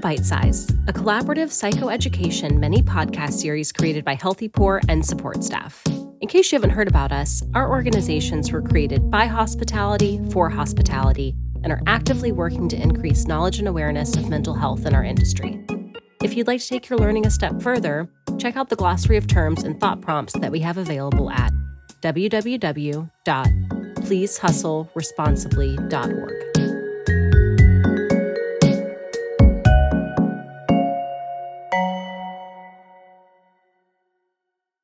Bite Size, a collaborative psychoeducation mini-podcast series created by Healthy Poor and support staff. In case you haven't heard about us, our organizations were created by hospitality, for hospitality, and are actively working to increase knowledge and awareness of mental health in our industry. If you'd like to take your learning a step further, check out the glossary of terms and thought prompts that we have available at www.pleasehustleresponsibly.org.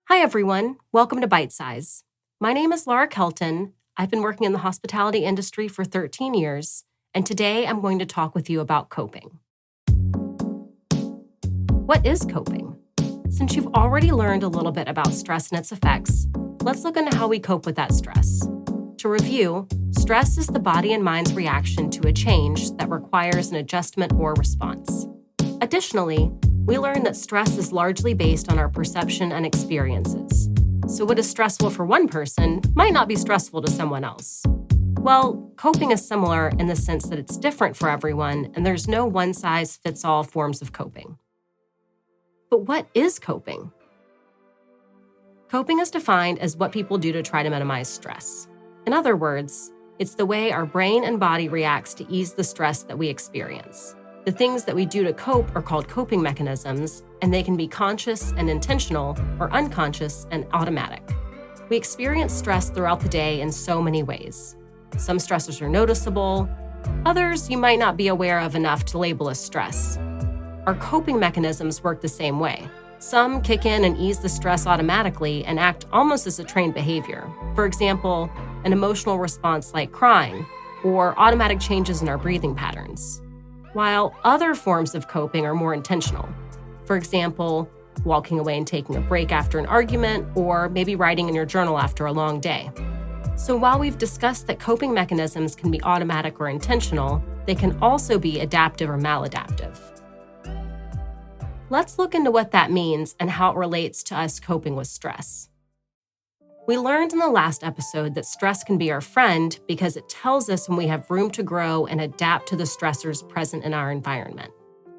Hi, everyone. Welcome to Bite Size. My name is Laura Kelton. I've been working in the hospitality industry for 13 years, and today I'm going to talk with you about coping. What is coping? Since you've already learned a little bit about stress and its effects, let's look into how we cope with that stress. To review, stress is the body and mind's reaction to a change that requires an adjustment or response. Additionally, we learned that stress is largely based on our perception and experiences. So what is stressful for one person might not be stressful to someone else. Well, coping is similar in the sense that it's different for everyone, and there's no one-size-fits-all forms of coping. But what is coping? Coping is defined as what people do to try to minimize stress. In other words, it's the way our brain and body reacts to ease the stress that we experience. The things that we do to cope are called coping mechanisms, and they can be conscious and intentional or unconscious and automatic. We experience stress throughout the day in so many ways. Some stressors are noticeable, others you might not be aware of enough to label as stress. Our coping mechanisms work the same way. Some kick in and ease the stress automatically and act almost as a trained behavior. For example, an emotional response like crying or automatic changes in our breathing patterns. While other forms of coping are more intentional. For example, walking away and taking a break after an argument, or maybe writing in your journal after a long day. So while we've discussed that coping mechanisms can be automatic or intentional, they can also be adaptive or maladaptive. Let's look into what that means and how it relates to us coping with stress. We learned in the last episode that stress can be our friend because it tells us when we have room to grow and adapt to the stressors present in our environment.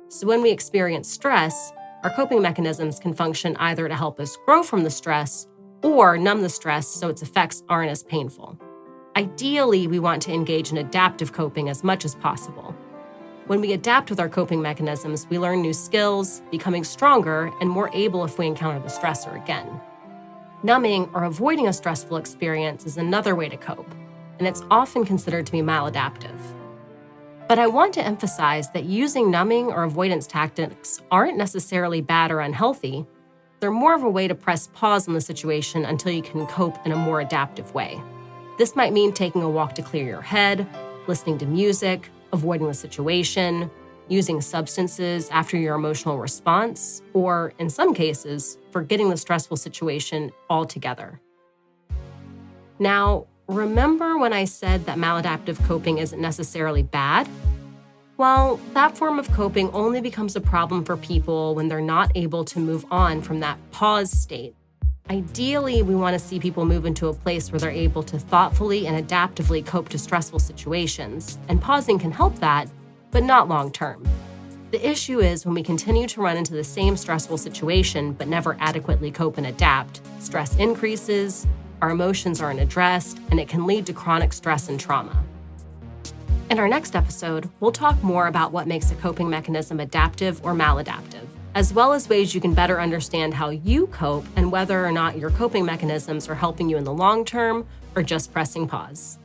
So when we experience stress, our coping mechanisms can function either to help us grow from the stress or numb the stress so its effects aren't as painful. Ideally, we want to engage in adaptive coping as much as possible. When we adapt with our coping mechanisms, we learn new skills, becoming stronger and more able if we encounter the stressor again. Numbing or avoiding a stressful experience is another way to cope, and it's often considered to be maladaptive. But I want to emphasize that using numbing or avoidance tactics aren't necessarily bad or unhealthy. They're more of a way to press pause on the situation until you can cope in a more adaptive way. This might mean taking a walk to clear your head, listening to music, avoiding the situation, using substances after your emotional response, or in some cases, forgetting the stressful situation altogether. Now, remember when I said that maladaptive coping isn't necessarily bad? Well, that form of coping only becomes a problem for people when they're not able to move on from that pause state. Ideally, we want to see people move into a place where they're able to thoughtfully and adaptively cope to stressful situations, and pausing can help that, but not long-term. The issue is when we continue to run into the same stressful situation but never adequately cope and adapt, stress increases, our emotions aren't addressed, and it can lead to chronic stress and trauma. In our next episode, we'll talk more about what makes a coping mechanism adaptive or maladaptive, as well as ways you can better understand how you cope and whether or not your coping mechanisms are helping you in the long term or just pressing pause.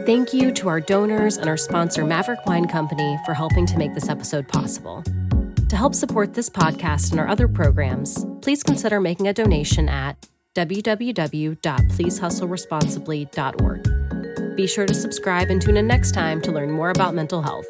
Thank you to our donors and our sponsor, Maverick Wine Company, for helping to make this episode possible. To help support this podcast and our other programs, please consider making a donation at www.pleasehustleresponsibly.org. Be sure to subscribe and tune in next time to learn more about mental health.